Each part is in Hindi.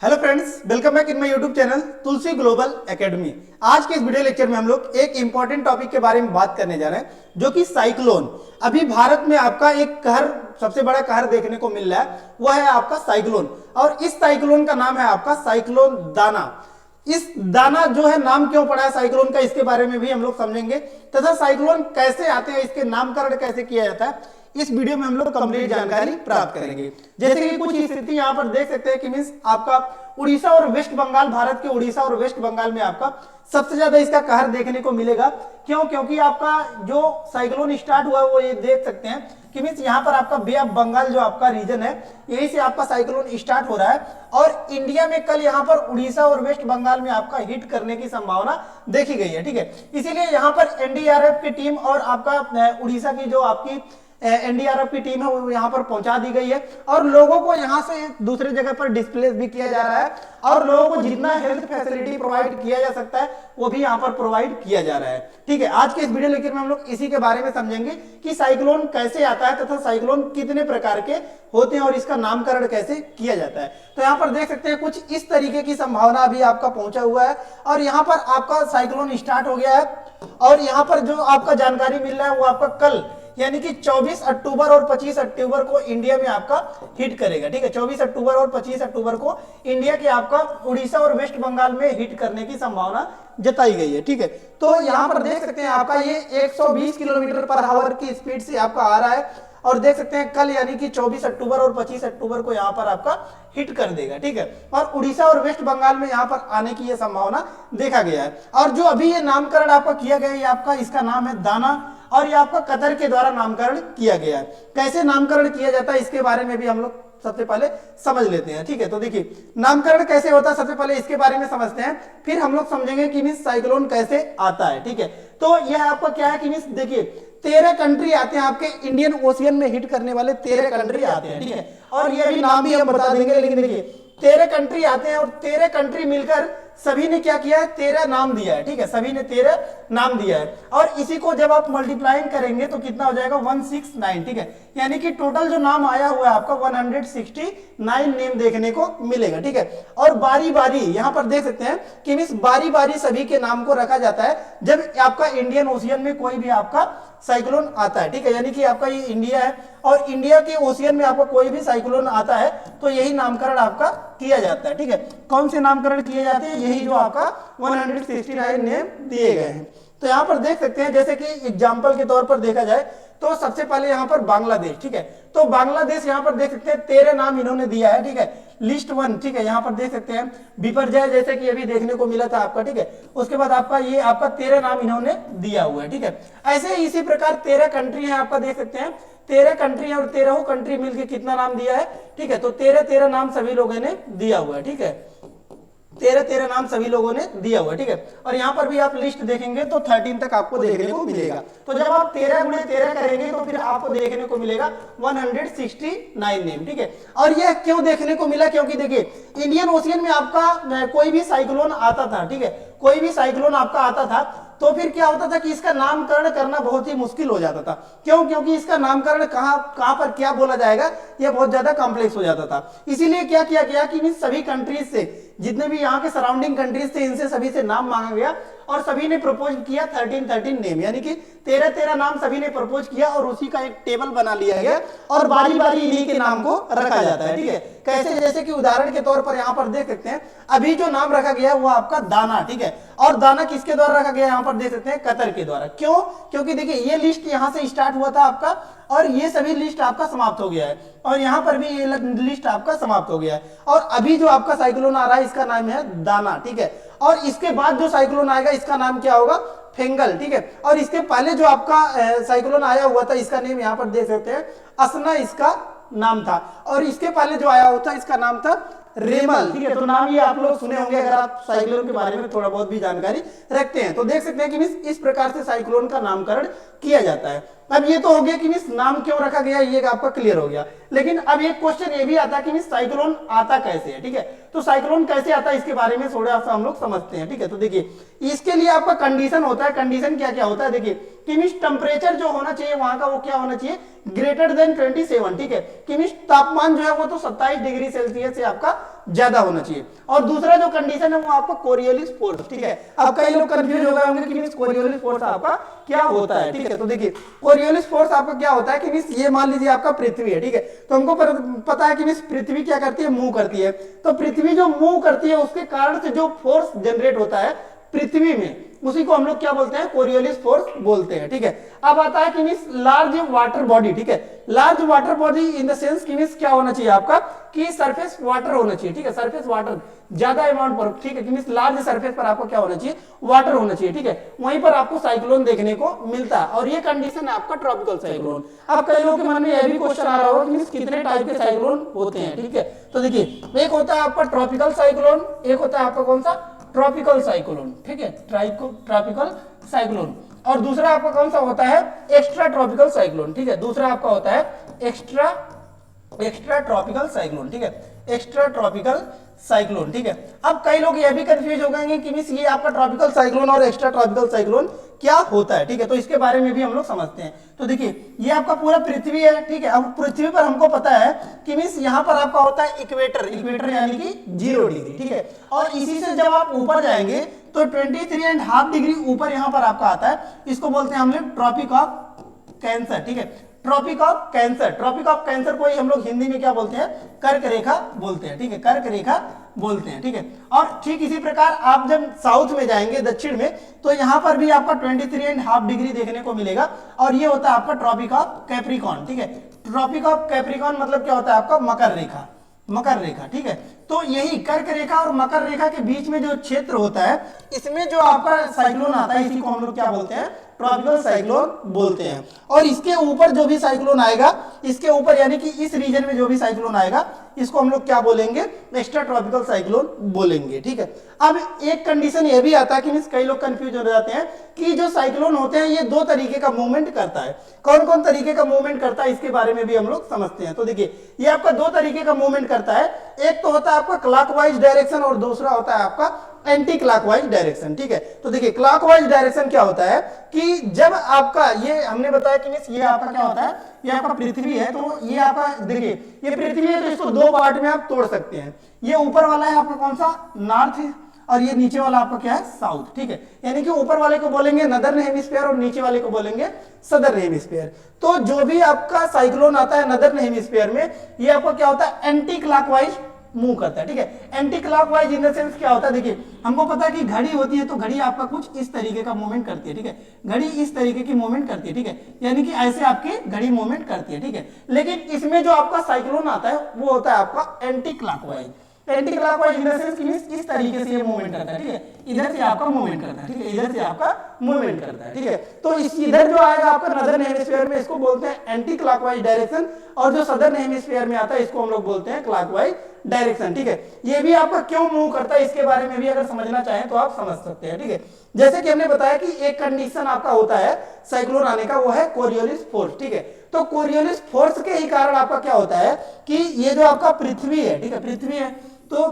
Hello friends, welcome back in my YouTube channel Tulsi global academy. आज के इस वीडियो लेक्चर में हम लोग एक इंपॉर्टेंट टॉपिक के बारे में बात करने जा रहे हैं, जो कि साइक्लोन। अभी भारत में आपका एक कहर, सबसे बड़ा कहर देखने को मिल रहा है, वह है आपका साइक्लोन। और इस साइक्लोन का नाम है आपका साइक्लोन दाना। इस दाना जो है नाम क्यों पड़ा है साइक्लोन का, इसके बारे में भी हम लोग समझेंगे, तथा साइक्लोन कैसे आते हैं, इसके नामकरण कैसे किया जाता है, इस वीडियो में हम लोग कंप्लीट जानकारी प्राप्त करेंगे। जैसे कि कुछ स्थिति यहाँ पर देख सकते हैं कि मीन्स आपका उड़ीसा और वेस्ट बंगाल, भारत के उड़ीसा और वेस्ट बंगाल में आपका सबसे ज्यादा इसका कहर देखने को मिलेगा। क्यों? क्योंकि आपका जो साइक्लोन स्टार्ट हुआ है वो ये देख सकते हैं कि मीन्स यहाँ पर आपका बे ऑफ बंगाल जो आपका रीजन है, यही से आपका साइक्लोन स्टार्ट हो रहा है। और इंडिया में कल यहाँ पर उड़ीसा और वेस्ट बंगाल में आपका हिट करने की संभावना देखी गई है। ठीक है, इसीलिए यहाँ पर एनडीआरएफ की टीम और आपका उड़ीसा की जो आपकी एनडीआरएफ की टीम है वो यहाँ पर पहुंचा दी गई है, और लोगों को यहाँ से दूसरे जगह पर डिस्प्लेस भी किया जा रहा है, और लोगों को जितना हेल्थ फैसिलिटी प्रोवाइड किया जा सकता है वो भी यहाँ पर प्रोवाइड किया जा रहा है। ठीक है, आज के इस वीडियो लेक्चर में हम लोग इसी के बारे में समझेंगे कि साइक्लोन कैसे आता है तथा साइक्लोन कितने प्रकार के होते हैं और इसका नामकरण कैसे किया जाता है। तो यहाँ पर देख सकते हैं कुछ इस तरीके की संभावना अभी आपका पहुंचा हुआ है, और यहाँ पर आपका साइक्लोन स्टार्ट हो गया है। और यहाँ पर जो आपका जानकारी मिल रहा है वो आपका कल यानी कि 24 अक्टूबर और 25 अक्टूबर को इंडिया में आपका हिट करेगा। ठीक है, 24 अक्टूबर और 25 अक्टूबर को इंडिया के आपका उड़ीसा और वेस्ट बंगाल में हिट करने की संभावना जताई गई है। ठीक है, तो यहाँ पर देख सकते हैं आपका ये 120 किलोमीटर पर आवर की स्पीड से आपका आ रहा है, और देख सकते हैं कल यानी कि 24 अक्टूबर और 25 अक्टूबर को यहाँ पर आपका हिट कर देगा। ठीक है, और उड़ीसा और वेस्ट बंगाल में यहाँ पर आने की ये संभावना देखा गया है। और जो अभी ये नामकरण आपका किया गया है, आपका इसका नाम है दाना, और ये आपका कतर के द्वारा नामकरण किया गया है। कैसे नामकरण किया जाता है इसके बारे में भी हम लोग सबसे पहले समझ लेते हैं। ठीक है, तो देखिए नामकरण कैसे होता है, सबसे पहले इसके बारे में समझते हैं, फिर हम लोग समझेंगे कि मीन्स साइक्लोन कैसे आता है। ठीक है, तो यह आपका क्या है कि मीन्स देखिए 13 कंट्री आते हैं आपके इंडियन ओशियन में हिट करने वाले 13 कंट्री आते हैं। ठीक है, और ये भी नाम भी हम बता देंगे, लेकिन देखिए 13 कंट्री आते हैं और 13 कंट्री मिलकर सभी ने क्या किया है, 13 नाम दिया है। ठीक है, सभी ने 13 नाम दिया है, और इसी को जब आप मल्टीप्लाइंग करेंगे तो कितना हो जाएगा 169। ठीक है, यानी कि टोटल जो नाम आया हुआ है आपका 169 नेम देखने को मिलेगा। ठीक है, और बारी बारी यहाँ पर देख सकते हैं कि मीन्स बारी बारी सभी के नाम को रखा जाता है जब आपका इंडियन ओशियन में कोई भी आपका साइक्लोन आता है। ठीक है, यानी कि आपका ये इंडिया है और इंडिया के ओशियन में आपका कोई भी साइक्लोन आता है तो यही नामकरण आपका किया जाता है। ठीक है, कौन से नामकरण किए जाते हैं, यही जो आपका 169 नेम दिए गए हैं। तो यहाँ पर देख सकते हैं, जैसे कि एग्जाम्पल के तौर पर देखा जाए तो सबसे पहले यहाँ पर बांग्लादेश। ठीक है, तो बांग्लादेश यहाँ पर देख सकते हैं 13 नाम इन्होंने दिया है। ठीक है, लिस्ट 1। ठीक है, यहाँ पर देख सकते हैं विपर्जय, जैसे कि अभी देखने को मिला था आपका। ठीक है, उसके बाद आपका ये आपका 13 नाम इन्होंने दिया हुआ है। ठीक है, ऐसे इसी प्रकार 13 कंट्री है आपका, देख सकते हैं 13 कंट्री है और 13 कंट्री मिलकर कितना नाम दिया है। ठीक है, तो 13 नाम सभी लोगों ने दिया हुआ है। ठीक है, 13 नाम सभी लोगों ने दिया हुआ है। ठीक है, और यहाँ पर भी आप लिस्ट देखेंगे तो 13 तक आपको देखने को मिलेगा। तो जब आप 13 गुणे 13 करेंगे तो फिर आपको देखने को मिलेगा 169 नेम। ठीक है, और यह क्यों देखने को मिला, क्योंकि देखिए इंडियन ओशियन में आपका कोई भी साइक्लोन आता था। ठीक है, कोई भी साइक्लोन आपका आता था तो फिर क्या होता था कि इसका नामकरण करना बहुत ही मुश्किल हो जाता था। क्यों? क्योंकि इसका नामकरण कहां पर क्या बोला जाएगा यह बहुत ज्यादा कॉम्प्लेक्स हो जाता था। इसीलिए क्या किया गया कि सभी कंट्रीज से, जितने भी यहाँ के सराउंडिंग कंट्रीज थे, इनसे सभी से नाम मांगा गया और सभी ने प्रपोज किया 13 नेम, यानी कि 13 नाम सभी ने प्रपोज किया और उसी का एक टेबल बना लिया गया और बारी बारी इन्हीं के नाम को रखा जाता है। ठीक है, कैसे? जैसे कि उदाहरण के तौर पर यहाँ पर देख सकते हैं अभी जो नाम रखा गया है वो आपका दाना। ठीक है, और दाना किसके द्वारा रखा गया, यहाँ पर देख सकते हैं कतर के द्वारा। क्यों? क्योंकि देखिए ये लिस्ट यहाँ से स्टार्ट हुआ था आपका और ये सभी लिस्ट आपका समाप्त हो गया है, और यहाँ पर भी ये लिस्ट आपका समाप्त हो गया है, और अभी जो आपका साइक्लोन आ रहा है इसका नाम है दाना। ठीक है, और इसके बाद जो साइक्लोन आएगा इसका नाम क्या होगा, फेंगल। ठीक है, और इसके पहले जो आपका साइक्लोन आया हुआ था इसका नेम यहाँ पर देख सकते हैं असना, इसका नाम था, और इसके पहले जो आया हुआ था इसका नाम था रेमल। ठीक है, तो नाम ये आप लोग सुने होंगे अगर आप साइक्लोन के बारे में थोड़ा बहुत भी जानकारी रखते हैं। तो देख सकते हैं कि इस प्रकार से साइक्लोन का नामकरण किया जाता है। अब ये तो हो गया कि नाम क्यों रखा गया, ये आपका क्लियर हो गया। लेकिन अब एक क्वेश्चन ये भी आता है कि साइक्लोन आता कैसे है। ठीक है, तो साइक्लोन कैसे आता है इसके बारे में थोड़ा सा हम लोग समझते हैं। ठीक है, तो देखिए इसके लिए आपका कंडीशन होता है। कंडीशन क्या क्या होता है, देखिए कि टेम्परेचर जो होना चाहिए वहां का वो क्या होना चाहिए, ग्रेटर देन 27। ठीक है, कि तापमान जो है वो तो 27 डिग्री सेल्सियस से आपका ज्यादा होना चाहिए। और दूसरा जो कंडीशन है वो आपका कोरियोलिस फोर्स, ठीक है। अब कई लोग कंफ्यूज हो गए होंगे कि मींस कोरियोलिस फोर्स आपका क्या होता है, ठीक है। तो देखिए कोरियोलिस फोर्स आपका क्या होता है कि मींस ये मान लीजिए आपका पृथ्वी है, ठीक है। तो हमको पता है कि मींस पृथ्वी क्या करती है, मूव करती है। तो पृथ्वी जो मूव करती है उसके कारण से जो फोर्स जनरेट होता है पृथ्वी में, उसी को हम लोग क्या बोलते हैं, कोरियोलिस फोर्स बोलते हैं, ठीक है। अब आता है कि मींस लार्ज वाटर बॉडी, ठीक है। Large water body in the sense कि मींस क्या होना चाहिए आपका कि सरफेस वाटर होना चाहिए, ठीक है। सरफेस वाटर ज्यादा अमाउंट पर, ठीक है, कि मींस लार्ज सरफेस पर आपको क्या होना चाहिए, वाटर होना चाहिए, ठीक है। वहीं पर आपको साइक्लोन देखने को मिलता है और ये कंडीशन है आपका ट्रॉपिकल साइक्लोन। अब कई लोगों के मन में यह भी क्वेश्चन आ रहा होगा कि मींस कितने टाइप के साइक्लोन होते हैं, ठीक है। तो देखिए एक होता है आपका ट्रॉपिकल साइक्लोन, एक होता है आपका कौन सा, ट्रॉपिकल साइक्लोन, ठीक है, ट्रॉपिकल साइक्लोन। और दूसरा आपका कौन सा होता है, एक्स्ट्रा ट्रॉपिकल साइक्लोन, ठीक है। दूसरा आपका होता है एक्स्ट्रा ट्रॉपिकल साइक्लोन, ठीक है, एक्स्ट्रा ट्रॉपिकल साइक्लोन, ठीक है। अब कई लोग ये भी कंफ्यूज हो गए कि मींस ये आपका ट्रॉपिकल साइक्लोन और एक्स्ट्रा ट्रॉपिकल साइक्लोन क्या होता है, ठीक है। तो इसके बारे में भी हम लोग समझते हैं। तो देखिए ये आपका पूरा पृथ्वी है, ठीक है। अब पृथ्वी पर हमको पता है कि मींस यहाँ पर आपका होता है इक्वेटर यानी कि 0 डिग्री, ठीक है। और इसी से जब आप ऊपर जाएंगे तो 23.5 डिग्री ऊपर यहाँ पर आपका आता है, इसको बोलते हैं हम लोग ट्रॉपिक ऑफ कैंसर, ठीक है। ट्रॉपिक ऑफ कैंसर को ही हम लोग हिंदी में क्या बोलते हैं, कर्क रेखा बोलते हैं, ठीक है, कर्क रेखा बोलते हैं, ठीक है। और ठीक इसी प्रकार आप जब साउथ में जाएंगे, दक्षिण में, तो यहाँ पर भी आपका 23.5 डिग्री देखने को मिलेगा और ये होता है आपका ट्रॉपिक ऑफ कैप्रिकॉर्न, ठीक है। ट्रॉपिक ऑफ कैप्रिकॉर्न मतलब क्या होता है आपका मकर रेखा, ठीक है। तो यही कर्क रेखा और मकर रेखा के बीच में जो क्षेत्र होता है, इसमें जो आपका साइक्लोन आता है, इसी को हम लोग क्या बोलते हैं, ट्रॉपिकल साइक्लोन बोलते हैं। और इसके ऊपर जो भी साइक्लोन आएगा, इसके ऊपर यानी कि इस रीजन में जो भी साइक्लोन आएगा, इसको हम लोग क्या बोलेंगे, एक्स्ट्रा ट्रॉपिकल साइक्लोन बोलेंगे, ठीक है। अब एक कंडीशन ये भी आता है कि मींस कई लोग कंफ्यूज हो जाते हैं कि जो साइक्लोन होते हैं ये 2 तरीके का मूवमेंट करता है। कौन कौन तरीके का मूवमेंट करता है इसके बारे में भी हम लोग समझते हैं। तो देखिए ये आपका 2 तरीके का मूवमेंट करता है, एक तो होता है आपका क्लॉकवाइज डायरेक्शन और दूसरा होता है आपका एंटी क्लॉकवाइज डायरेक्शन, ठीक है। तो देखिए क्लॉकवाइज डायरेक्शन क्या होता है कि जब आपका ये हमने बताया कि मींस ये आपका क्या होता है, ये आपका पृथ्वी है, तो ये आपका देखिए ये पृथ्वी है, तो इसको 2 पार्ट में आप तोड़ सकते हैं। ये ऊपर वाला है आपका कौन सा, नॉर्थ, और ये नीचे वाला आपका क्या है, साउथ, ठीक है। यानी कि ऊपर वाले को बोलेंगे नदर्न हेमिस्फीयर और नीचे वाले को बोलेंगे सदर्न हेमिस्फीयर। तो जो भी आपका साइक्लोन आता है नदर्न हेमिस्फीयर में, ये आपका क्या होता है, एंटी क्लॉकवाइज मूव करता है, ठीक है। Anti clockwise in the sense क्या होता है, देखिए हमको पता है कि घड़ी होती है, तो घड़ी आपका कुछ इस तरीके का मूवमेंट करती है, ठीक है। घड़ी इस तरीके की मूवमेंट करती है, ठीक है, यानी कि ऐसे आपकी घड़ी मूवमेंट करती है, ठीक है। लेकिन इसमें जो आपका साइक्लोन आता है वो होता है आपका anti clockwise. Anti clockwise in the sense कि इस तरीके से ये मूवमेंट करता है, ठीक है, इधर से आपका मूवमेंट करता है, ठीक है, इधर से आपका मूवमेंट करता है, ठीक है। तो इस इधर जो आएगा आपका नदर्न हेमिस्फीयर में, इसको बोलते हैं एंटी क्लॉकवाइज डायरेक्शन, और जो सदर्न हेमिस्फीयर में आता है इसको हम लोग बोलते हैं क्लॉकवाइज डायरेक्शन, ठीक है। ये भी आपका क्यों मूव करता है इसके बारे में भी अगर समझना चाहें तो आप समझ सकते हैं, ठीक है। जैसे कि हमने बताया कि एक कंडीशन आपका होता है साइक्लोन आने का, वो है कोरियोलिस फोर्स, ठीक है। तो कोरियोलिस फोर्स के ही कारण आपका क्या होता है कि ये जो आपका पृथ्वी है, ठीक है, पृथ्वी है, तो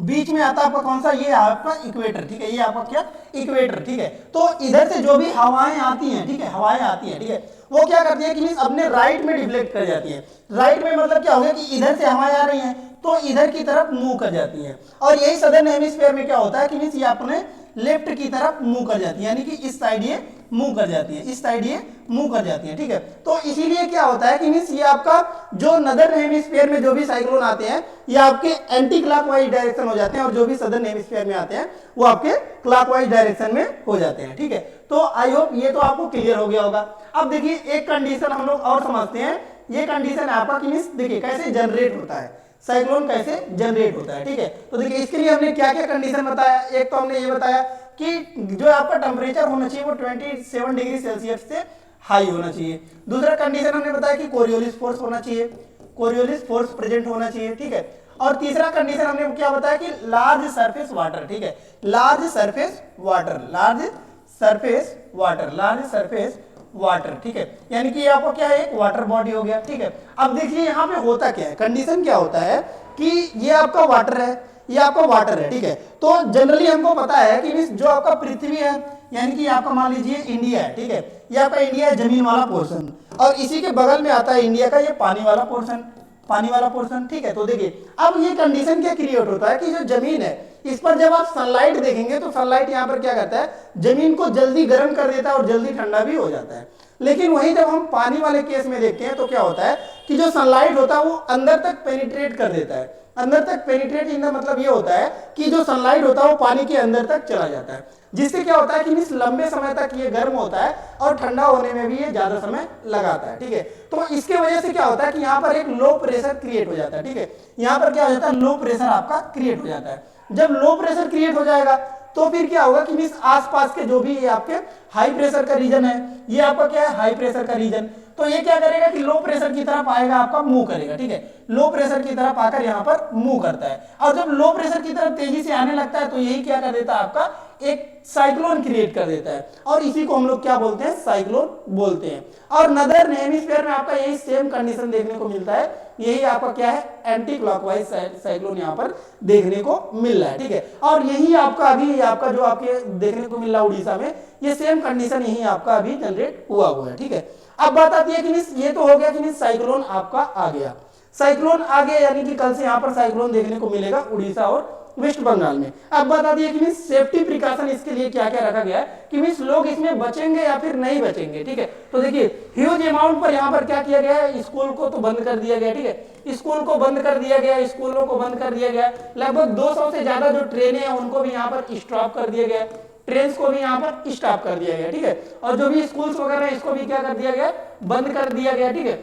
बीच में आता है आपका कौन सा, ये आपका इक्वेटर, ठीक है, ये आपका क्या, इक्वेटर, ठीक है। तो इधर से जो भी हवाएं आती हैं, ठीक है, हवाएं आती हैं, ठीक है, वो क्या करती है कि अपने राइट में डिफ्लेक्ट कर जाती है। राइट में मतलब क्या हो गया कि इधर से हवाएं आ रही हैं तो इधर की तरफ मूव कर जाती हैं, और यही सदर्न हेमिस्फीयर में क्या होता है कि ये अपने लेफ्ट की तरफ मूव कर जाती है, यानी कि इस साइड ये मूव कर जाती है, इस साइड ये मूव कर जाती है, ठीक है। तो इसीलिए क्या होता है कि ये आपका जो नदर्न हेमिस्फीयर में जो भी साइक्लोन आते हैं ये आपके एंटी क्लॉकवाइज डायरेक्शन हो जाते हैं, और जो भी सदर्न हेमिस्फीयर में आते हैं वो आपके क्लॉकवाइज डायरेक्शन में हो जाते हैं, ठीक है। तो आई होप ये तो आपको क्लियर हो गया होगा। अब देखिए एक कंडीशन हम लोग और समझते हैं, ये कंडीशन आपका कि देखिए कैसे जनरेट होता है साइक्लोन, कैसे जनरेट होता है, ठीक है। तो देखिए इसके लिए हमने क्या क्या कंडीशन बताया, एक तो हमने ये बताया कि जो आपका टेम्परेचर होना चाहिए वो 27 डिग्री सेल्सियस से हाई होना चाहिए। दूसरा कंडीशन हमने बताया कि कोरियोलिस फोर्स होना चाहिए, कोरियोलिस फोर्स प्रेजेंट होना चाहिए, ठीक है। और तीसरा कंडीशन हमने क्या बताया कि लार्ज सरफेस वाटर, ठीक है, लार्ज सरफेस वाटर, ठीक है, यानी कि आपको क्या है, एक वाटर बॉडी हो गया, ठीक है। अब देखिए यहाँ पे होता क्या है, कंडीशन क्या होता है कि ये आपका वाटर है, ये आपका वाटर है, ठीक है। तो जनरली हमको पता है कि जो आपका पृथ्वी है, यानी कि आपका मान लीजिए इंडिया है, ठीक है, ये आपका इंडिया है जमीन वाला पोर्शन, और इसी के बगल में आता है इंडिया का ये पानी वाला पोर्शन, पानी वाला पोर्शन, ठीक है। तो देखिए अब ये कंडीशन क्या क्रिएट होता है कि जो जमीन है इस पर जब आप सनलाइट देखेंगे तो सनलाइट यहाँ पर क्या करता है, जमीन को जल्दी गर्म कर देता है और जल्दी ठंडा भी हो जाता है। लेकिन वहीं जब हम पानी वाले केस में देखते हैं तो क्या होता है कि जो सनलाइट होता है वो अंदर तक पेनिट्रेट कर देता है। अंदर तक पेनिट्रेट इन द मतलब ये होता है कि जो सनलाइट होता है वो पानी के अंदर तक चला जाता है, जिससे क्या होता है कि इस लंबे समय तक ये गर्म होता है और ठंडा होने में भी ये ज्यादा समय लगाता है, ठीक है। तो इसके वजह से क्या होता है कि यहाँ पर एक लो प्रेशर क्रिएट हो जाता है, ठीक है। यहाँ पर क्या हो जाता है, लो प्रेशर आपका क्रिएट हो जाता है। जब लो प्रेशर क्रिएट हो जाएगा तो फिर क्या होगा कि इस आसपास के जो भी आपके हाई प्रेशर का रीजन है, ये आपका क्या है, हाई प्रेशर का रीजन, तो ये क्या करेगा कि लो प्रेशर की तरफ आएगा, आपका मूव करेगा, ठीक है। लो प्रेशर की तरफ आकर यहाँ पर मूव करता है और जब लो प्रेशर की तरफ तेजी से आने लगता है तो यही क्या कर देता है, आपका एक साइक्लोन क्रिएट कर देता है और इसी को हम लोग क्या बोलते हैं, साइक्लोन बोलते हैं। और नदर हेमिस्फीयर में आपका यही सेम कंडीशन देखने को मिलता है, यही आपका क्या है, एंटी क्लॉकवाइज साइक्लोन यहाँ पर देखने को मिल रहा है, ठीक है। और यही आपका अभी आपका जो आपके देखने को मिल रहा है उड़ीसा में, ये सेम कंडीशन यही आपका अभी जनरेट हुआ है, ठीक है। अब बात आती है कि ये तो हो गया कि साइक्लोन आपका आ गया, साइक्लोन आ गया यानी कि कल से यहाँ पर साइक्लोन देखने को मिलेगा उड़ीसा और वेस्ट बंगाल में। अब बता दिए कि सेफ्टी प्रिकॉशन इसके लिए क्या क्या रखा गया है कि लोग इसमें बचेंगे या फिर नहीं बचेंगे, ठीक है। तो देखिए ह्यूज अमाउंट पर यहाँ पर क्या किया गया है, स्कूल को तो बंद कर दिया गया, ठीक है। स्कूल को बंद कर दिया गया, स्कूलों को बंद कर दिया गया, लगभग 200 से ज्यादा जो ट्रेनें हैं उनको भी यहाँ पर स्टॉप कर दिया गया, ट्रेन को भी यहाँ पर स्टॉप कर दिया गया, ठीक है। और जो भी स्कूल्स वगैरह इसको भी क्या कर दिया गया, बंद कर दिया गया, ठीक है।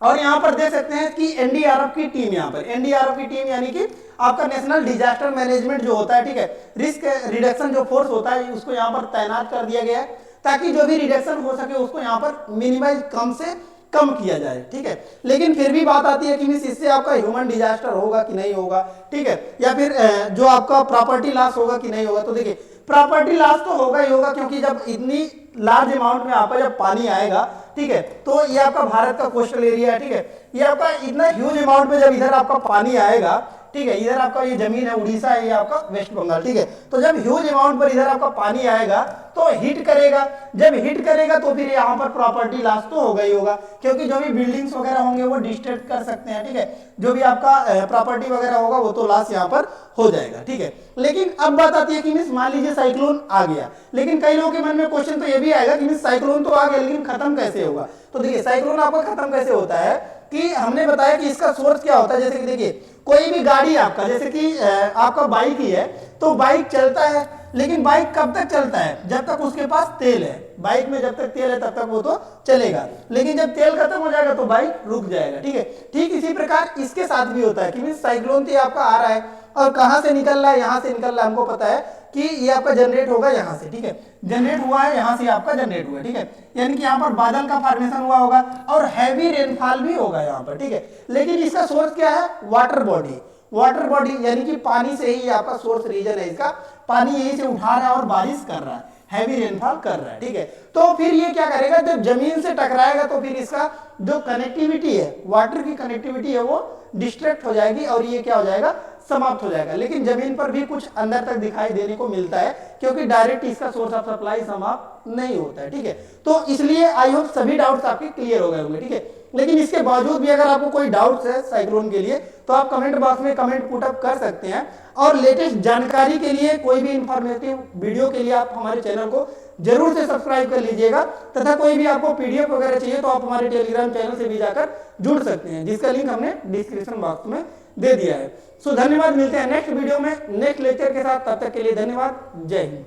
और यहाँ पर देख सकते हैं कि एनडीआरएफ की टीम, यहाँ पर एनडीआरएफ की टीम यानी कि आपका नेशनल डिजास्टर मैनेजमेंट जो होता है, ठीक है, रिस्क रिडक्शन जो फोर्स होता है उसको यहाँ पर तैनात कर दिया गया है ताकि जो भी रिडक्शन हो सके उसको यहाँ पर मिनिमाइज कम से कम किया जाए, ठीक है। लेकिन फिर भी बात आती है कि इससे आपका ह्यूमन डिजास्टर होगा कि नहीं होगा, ठीक है, या फिर जो आपका प्रॉपर्टी लॉस होगा कि नहीं होगा। तो देखिए प्रॉपर्टी लॉस तो होगा ही होगा, क्योंकि जब इतनी लार्ज अमाउंट में आपका जब पानी आएगा, ठीक है, तो ये आपका भारत का कोस्टल एरिया है, ठीक है, ये आपका इतना ह्यूज अमाउंट में जब इधर आपका पानी आएगा, ठीक है, इधर आपका ये जमीन है उड़ीसा है, ये आपका वेस्ट बंगाल, ठीक है, तो जब ह्यूज अमाउंट पर इधर आपका पानी आएगा तो हिट करेगा, जब हिट करेगा तो फिर यहाँ पर प्रॉपर्टी लॉस तो होगा ही होगा, क्योंकि जो भी बिल्डिंग्स वगैरह होंगे वो डिस्ट्रॉय कर सकते हैं, ठीक है, जो भी आपका प्रॉपर्टी वगैरह होगा वो तो लॉस यहाँ पर हो जाएगा, ठीक है। लेकिन अब बात आती है कि मान लीजिए साइक्लोन आ गया, लेकिन कई लोगों के मन में क्वेश्चन तो ये भी आएगा कि साइक्लोन तो आ गया लेकिन खत्म कैसे होगा। तो देखिए साइक्लोन आपका खत्म कैसे होता है कि हमने बताया कि इसका सोर्स क्या होता है, जैसे कि देखिए कोई भी गाड़ी आपका, जैसे कि आपका बाइक ही है, तो बाइक चलता है, लेकिन बाइक कब तक चलता है, जब तक उसके पास तेल है। बाइक में जब तक तेल है तब तक वो तो चलेगा, लेकिन जब तेल खत्म हो जाएगा तो बाइक रुक जाएगा, ठीक है। ठीक इसी प्रकार इसके साथ भी होता है कि साइक्लोन तो आपका आ रहा है और कहां से निकल रहा है, यहां से निकल रहा है, हमको पता है कि ये आपका जनरेट होगा यहाँ से, ठीक है, जनरेट हुआ है यहाँ से आपका जनरेट हुआ है, ठीक है, यानी कि यहाँ पर बादल का फॉर्मेशन हुआ होगा और हैवी रेनफॉल भी होगा यहाँ पर, ठीक है। लेकिन इसका सोर्स क्या है, वाटर बॉडी, वाटर बॉडी यानी कि पानी से ही आपका सोर्स रीजन है, इसका पानी यहीं से उठा रहा है और बारिश कर रहा है, हैवी रेनफॉल कर रहा है, ठीक है। तो फिर ये क्या करेगा, जब जमीन से टकराएगा तो फिर इसका जो कनेक्टिविटी है, वाटर की कनेक्टिविटी है वो डिस्ट्रैक्ट हो जाएगी और ये क्या हो जाएगा, समाप्त हो जाएगा। लेकिन जमीन पर भी कुछ अंदर तक दिखाई देने को मिलता है, क्योंकि डायरेक्ट इसका सोर्स ऑफ सप्लाई समाप्त नहीं होता है, ठीक है। तो इसलिए आई होप सभी डाउट्स आपके क्लियर हो गए होंगे, ठीक है। लेकिन इसके बावजूद भी अगर आपको कोई डाउट्स है साइक्लोन के लिए तो आप कमेंट बॉक्स में कमेंट पुट अप कर सकते हैं, और लेटेस्ट जानकारी के लिए कोई भी इंफॉर्मेटिव वीडियो के लिए आप हमारे चैनल को जरूर से सब्सक्राइब कर लीजिएगा, तथा कोई भी आपको पीडीएफ वगैरह चाहिए तो आप हमारे टेलीग्राम चैनल से भी जाकर जुड़ सकते हैं, जिसका लिंक हमने डिस्क्रिप्शन बॉक्स में दे दिया है। सो धन्यवाद, मिलते हैं नेक्स्ट वीडियो में नेक्स्ट लेक्चर के साथ, तब तक के लिए धन्यवाद, जय हिंद।